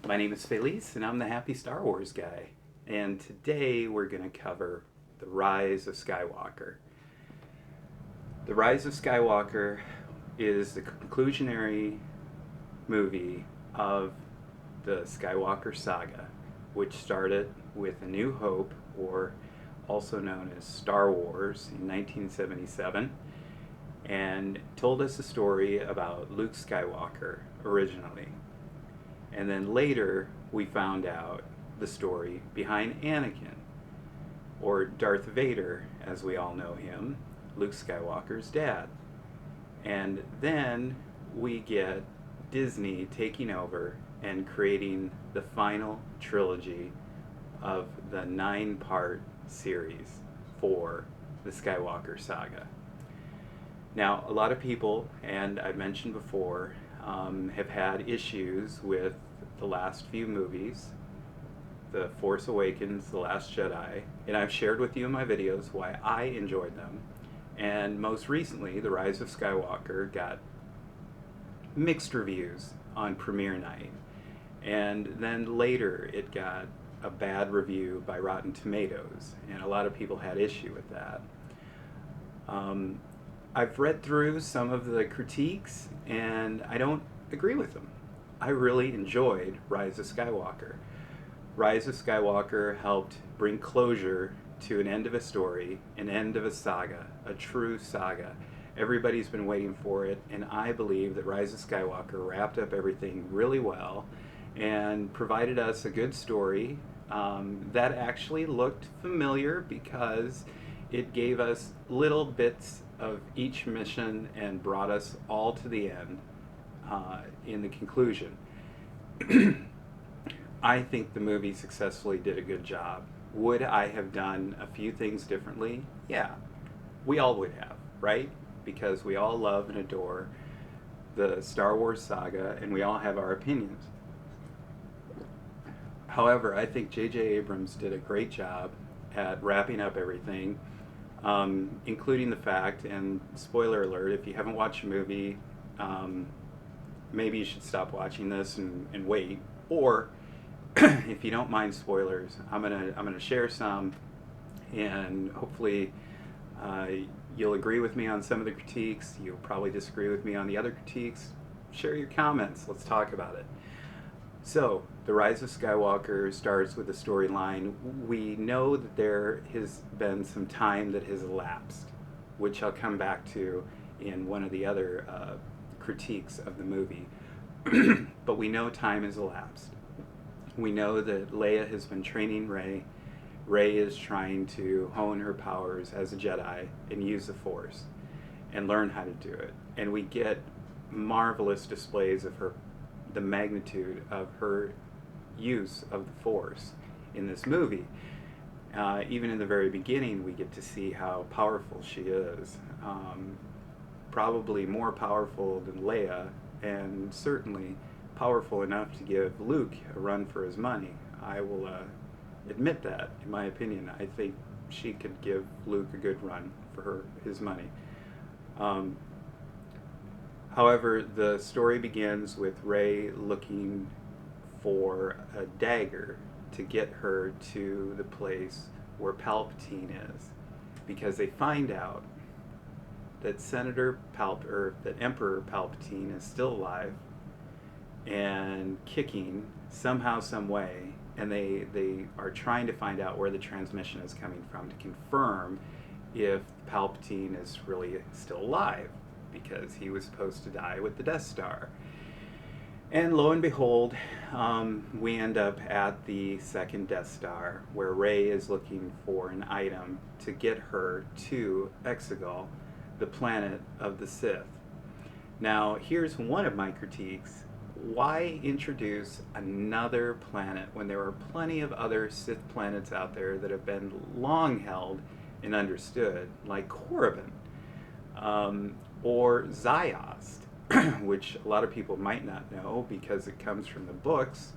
My name is Felice, and I'm the Happy Star Wars guy. And today we're going to cover the Rise of Skywalker. The Rise of Skywalker is the conclusionary movie of the Skywalker saga, which started with A New Hope, or also known as Star Wars, in 1977, and told us a story about Luke Skywalker originally. And then later, we found out the story behind Anakin, or Darth Vader, as we all know him, Luke Skywalker's dad. And then we get Disney taking over and creating the final trilogy of the 9-part series for the Skywalker saga. Now, a lot of people, and I've mentioned before, have had issues with the last few movies, The Force Awakens, The Last Jedi, and I've shared with you in my videos why I enjoyed them. And most recently, The Rise of Skywalker got mixed reviews on premiere night. And then later, it got a bad review by Rotten Tomatoes, and a lot of people had issue with that. I've read through some of the critiques, and I don't agree with them. I really enjoyed Rise of Skywalker. Rise of Skywalker helped bring closure to an end of a story, an end of a saga, a true saga. Everybody's been waiting for it, and I believe that Rise of Skywalker wrapped up everything really well and provided us a good story that actually looked familiar because it gave us little bits of each mission and brought us all to the end in the conclusion. I think the movie successfully did a good job. Would I have done a few things differently? Yeah, we all would have, right? Because we all love and adore the Star Wars saga, and we all have our opinions. However, I think J.J. Abrams did a great job at wrapping up everything, including the fact, and spoiler alert, if you haven't watched the movie, maybe you should stop watching this and wait. Or, if you don't mind spoilers, I'm gonna share some, and hopefully you'll agree with me on some of the critiques. You'll probably disagree with me on the other critiques. Share your comments. Let's talk about it. So, The Rise of Skywalker starts with a storyline. We know that there has been some time that has elapsed, which I'll come back to in one of the other critiques of the movie. But we know time has elapsed. We know that Leia has been training Rey. Rey is trying to hone her powers as a Jedi and use the Force and learn how to do it. And we get marvelous displays of the magnitude of her use of the Force in this movie. Even in the very beginning, we get to see how powerful she is. Probably more powerful than Leia, and certainly powerful enough to give Luke a run for his money. I will admit that, in my opinion. I think she could give Luke a good run for his money. However, the story begins with Rey looking for a dagger to get her to the place where Palpatine is, because they find out that that Emperor Palpatine is still alive and kicking somehow, some way, and they are trying to find out where the transmission is coming from to confirm if Palpatine is really still alive, because he was supposed to die with the Death Star. And lo and behold, we end up at the second Death Star, where Rey is looking for an item to get her to Exegol, the planet of the Sith. Now, here's one of my critiques. Why introduce another planet when there are plenty of other Sith planets out there that have been long held and understood, like Korriban, or Ziost, which a lot of people might not know because it comes from the books.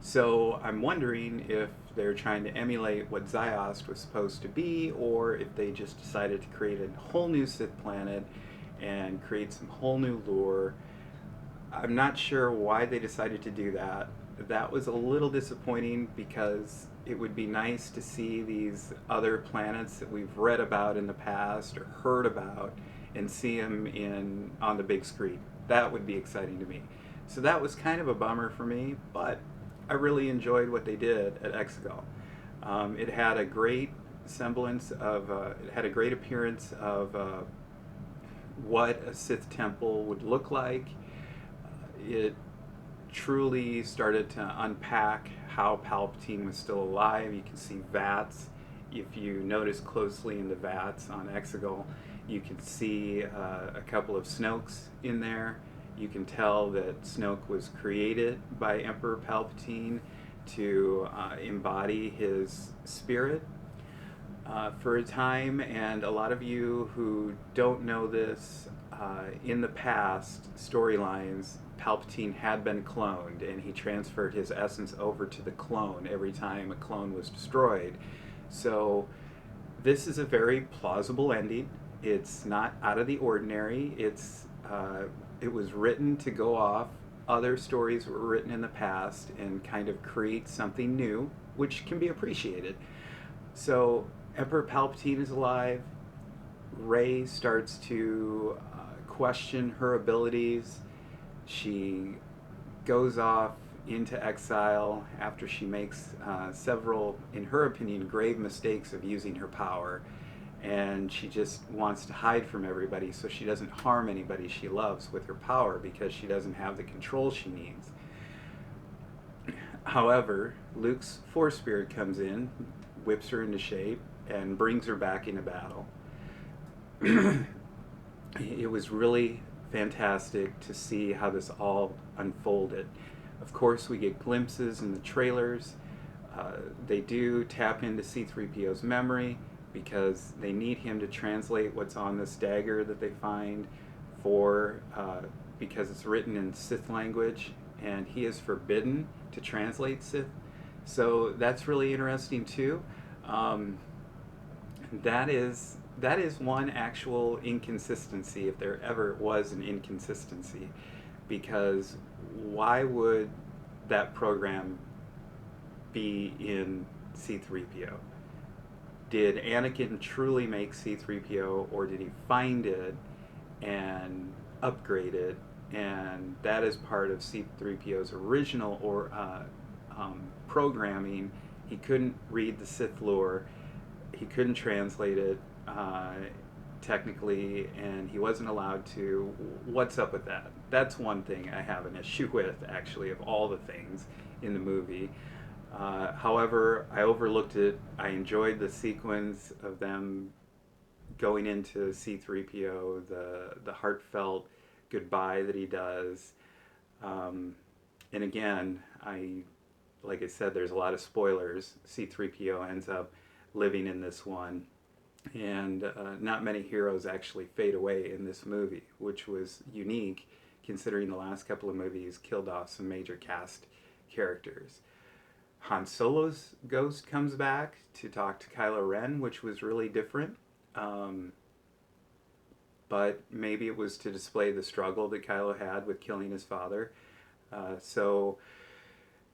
So I'm wondering if they're trying to emulate what Ziost was supposed to be, or if they just decided to create a whole new Sith planet and create some whole new lore. I'm not sure why they decided to do that. That was a little disappointing because it would be nice to see these other planets that we've read about in the past or heard about and see them on the big screen. That would be exciting to me. So that was kind of a bummer for me, but I really enjoyed what they did at Exegol. It had a great it had a great appearance of what a Sith temple would look like. It truly started to unpack how Palpatine was still alive. You can see vats. If you notice closely in the vats on Exegol, you can see a couple of Snokes in there. You can tell that Snoke was created by Emperor Palpatine to embody his spirit for a time. And a lot of you who don't know this, in the past storylines, Palpatine had been cloned, and he transferred his essence over to the clone every time a clone was destroyed. So this is a very plausible ending. It's not out of the ordinary. It was written to go off other stories that were written in the past and kind of create something new, which can be appreciated. So Emperor Palpatine is alive. Rey starts to question her abilities. She goes off into exile after she makes several, in her opinion, grave mistakes of using her power. And she just wants to hide from everybody so she doesn't harm anybody she loves with her power because she doesn't have the control she needs. However, Luke's Force Spirit comes in, whips her into shape, and brings her back into battle. It was really fantastic to see how this all unfolded. Of course, we get glimpses in the trailers. They do tap into C-3PO's memory because they need him to translate what's on this dagger that they find because it's written in Sith language, and he is forbidden to translate Sith. So that's really interesting too. That is one actual inconsistency, if there ever was an inconsistency, because why would that program be in C-3PO? Did Anakin truly make C-3PO, or did he find it and upgrade it? And that is part of C-3PO's original programming. He couldn't read the Sith lore. He couldn't translate it technically, and he wasn't allowed to. What's up with that? That's one thing I have an issue with, actually, of all the things in the movie. However, I overlooked it. I enjoyed the sequence of them going into C-3PO, the heartfelt goodbye that he does. And again, like I said, there's a lot of spoilers. C-3PO ends up living in this one. And not many heroes actually fade away in this movie, which was unique considering the last couple of movies killed off some major cast characters. Han Solo's ghost comes back to talk to Kylo Ren, which was really different. But maybe it was to display the struggle that Kylo had with killing his father. So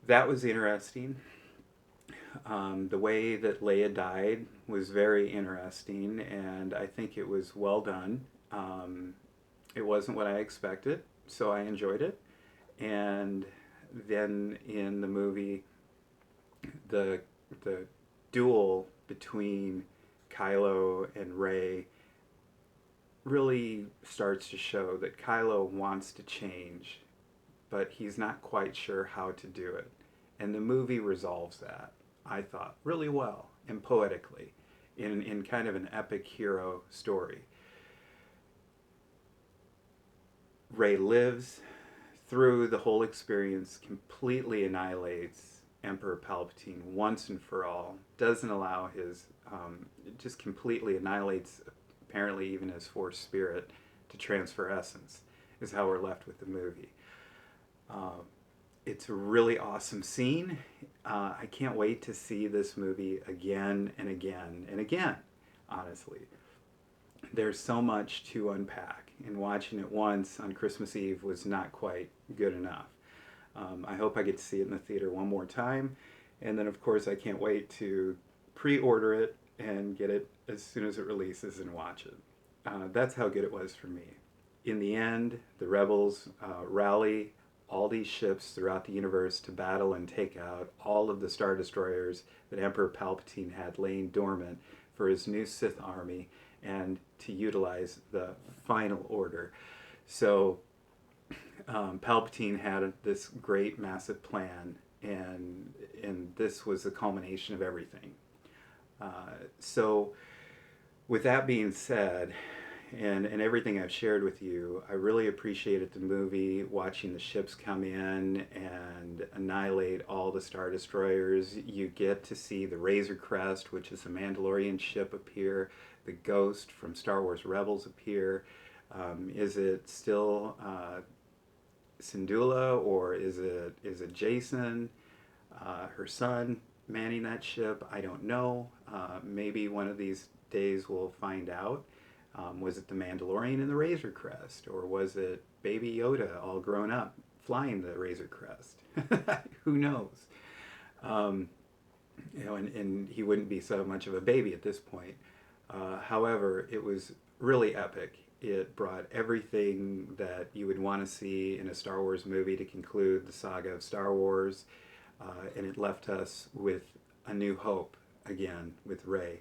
that was interesting. The way that Leia died was very interesting, and I think it was well done. It wasn't what I expected, so I enjoyed it. And then in the movie, the duel between Kylo and Rey really starts to show that Kylo wants to change, but he's not quite sure how to do it. And the movie resolves that, I thought, really well and poetically in kind of an epic hero story. Rey lives through the whole experience, completely annihilates Emperor Palpatine once and for all, doesn't allow it just completely annihilates apparently even his Force spirit to transfer essence, is how we're left with the movie. It's a really awesome scene. I can't wait to see this movie again and again and again, honestly. There's so much to unpack. and watching it once on Christmas Eve was not quite good enough. I hope I get to see it in the theater one more time. And then, of course, I can't wait to pre-order it and get it as soon as it releases and watch it. That's how good it was for me. In the end, the rebels rally all these ships throughout the universe to battle and take out all of the Star Destroyers that Emperor Palpatine had laying dormant for his new Sith army and to utilize the final order. So Palpatine had this great, massive plan, and this was the culmination of everything. So, with that being said, and everything I've shared with you, I really appreciated the movie, watching the ships come in and annihilate all the Star Destroyers. You get to see the Razor Crest, which is a Mandalorian ship, appear. The Ghost from Star Wars Rebels appear. Is it still Syndulla, or is it Jason, her son, manning that ship? I don't know. Maybe one of these days we'll find out. Was it the Mandalorian in the Razor Crest, or was it Baby Yoda all grown up flying the Razor Crest? Who knows? And he wouldn't be so much of a baby at this point. However, it was really epic. It brought everything that you would want to see in a Star Wars movie to conclude the saga of Star Wars, and it left us with a new hope again with Rey,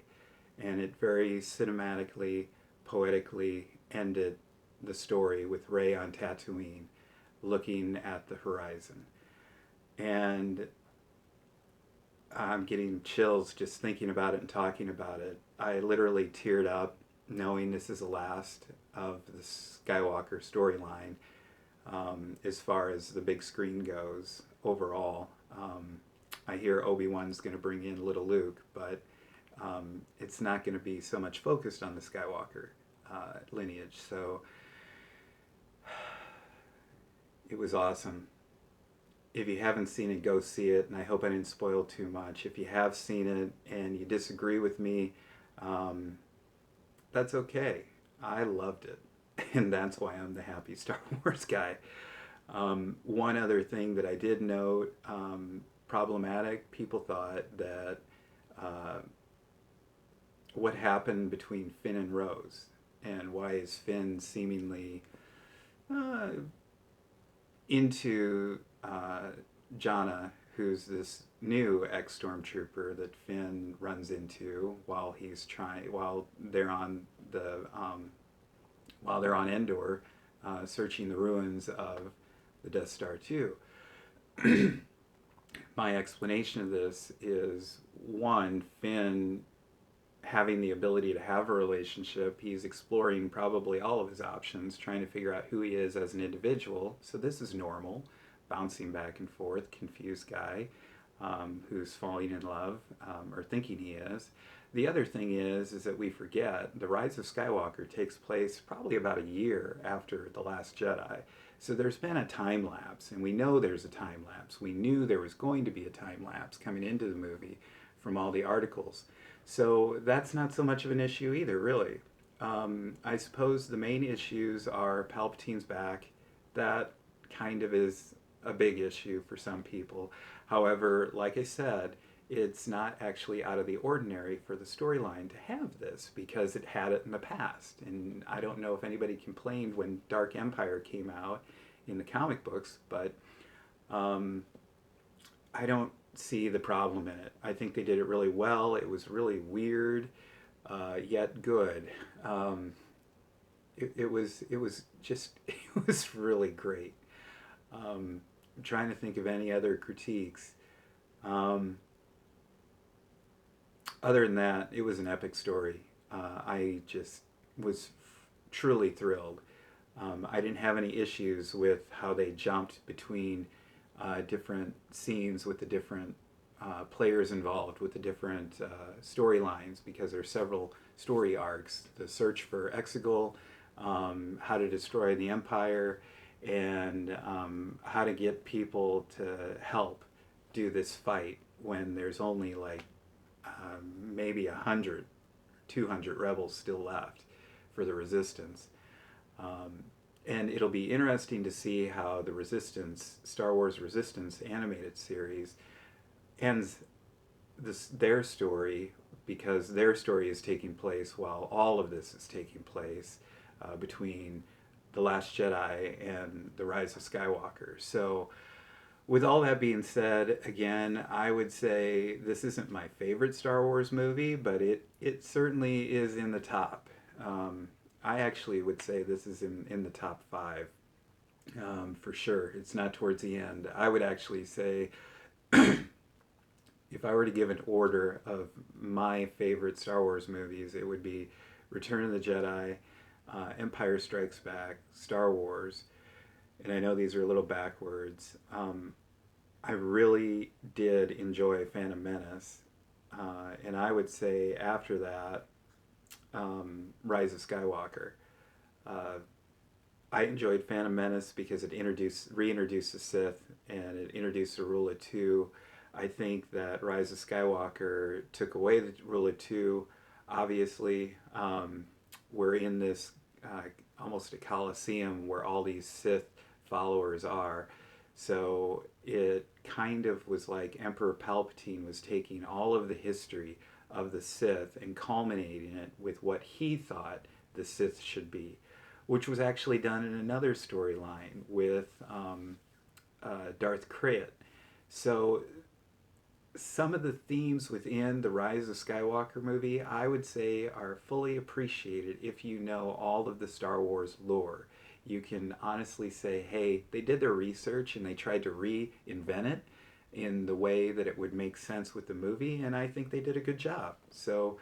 and it very cinematically, poetically ended the story with Rey on Tatooine, looking at the horizon. And I'm getting chills just thinking about it and talking about it. I literally teared up knowing this is the last of the Skywalker storyline, as far as the big screen goes overall. I hear Obi-Wan's going to bring in little Luke, but it's not going to be so much focused on the Skywalker lineage. So it was awesome. If you haven't seen it, go see it, and I hope I didn't spoil too much. If you have seen it and you disagree with me, that's okay. I loved it, and that's why I'm the happy Star Wars guy. One other thing that I did note, problematic, people thought that what happened between Finn and Rose, and why is Finn seemingly into Jannah, who's this new ex-stormtrooper that Finn runs into while they're on Endor, searching the ruins of the Death Star 2. My explanation of this is, one, Finn having the ability to have a relationship, he's exploring probably all of his options, trying to figure out who he is as an individual. So this is normal, bouncing back and forth, confused guy who's falling in love, or thinking he is. The other thing is that we forget the Rise of Skywalker takes place probably about a year after The Last Jedi. So there's been a time lapse, and we know there's a time lapse. We knew there was going to be a time lapse coming into the movie from all the articles. So that's not so much of an issue either, really. I suppose the main issues are Palpatine's back. That kind of is a big issue for some people. However, like I said, it's not actually out of the ordinary for the storyline to have this, because it had it in the past. And I don't know if anybody complained when Dark Empire came out in the comic books, but I don't see the problem in it. I think they did it really well. It was really weird, yet good. It was just, it was really great. I'm trying to think of any other critiques. Other than that, it was an epic story. I just was truly thrilled. I didn't have any issues with how they jumped between different scenes with the different players involved, with the different storylines, because there are several story arcs. The search for Exegol, how to destroy the Empire, and how to get people to help do this fight when there's only like maybe 100, 200 rebels still left for the resistance. And it'll be interesting to see how the Resistance, Star Wars Resistance animated series ends their story, because their story is taking place while all of this is taking place between The Last Jedi and The Rise of Skywalker. So, with all that being said, again, I would say this isn't my favorite Star Wars movie, but it certainly is in the top. I actually would say this is in the top five for sure. It's not towards the end. I would actually say, if I were to give an order of my favorite Star Wars movies, it would be Return of the Jedi, Empire Strikes Back, Star Wars, and I know these are a little backwards. I really did enjoy Phantom Menace, and I would say after that, Rise of Skywalker. Uh, I enjoyed Phantom Menace because it reintroduced the Sith, and it introduced the Rule of Two. I think that Rise of Skywalker took away the Rule of Two. Obviously, we're in this almost a coliseum where all these Sith followers are. So it kind of was like Emperor Palpatine was taking all of the history of the Sith and culminating it with what he thought the Sith should be, which was actually done in another storyline with Darth Krayt. So some of the themes within the Rise of Skywalker movie, I would say, are fully appreciated if you know all of the Star Wars lore. You can honestly say, hey, they did their research and they tried to reinvent it in the way that it would make sense with the movie, and I think they did a good job. So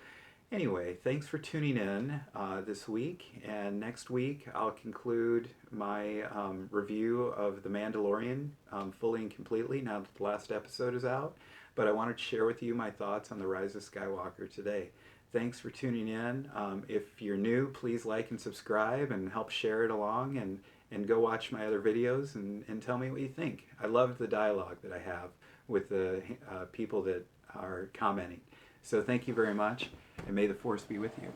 anyway, thanks for tuning in this week, and next week I'll conclude my review of The Mandalorian fully and completely now that the last episode is out. But I wanted to share with you my thoughts on The Rise of Skywalker today. Thanks for tuning in. If you're new, please like and subscribe and help share it along, and go watch my other videos and tell me what you think. I love the dialogue that I have with the people that are commenting. So thank you very much, and may the Force be with you.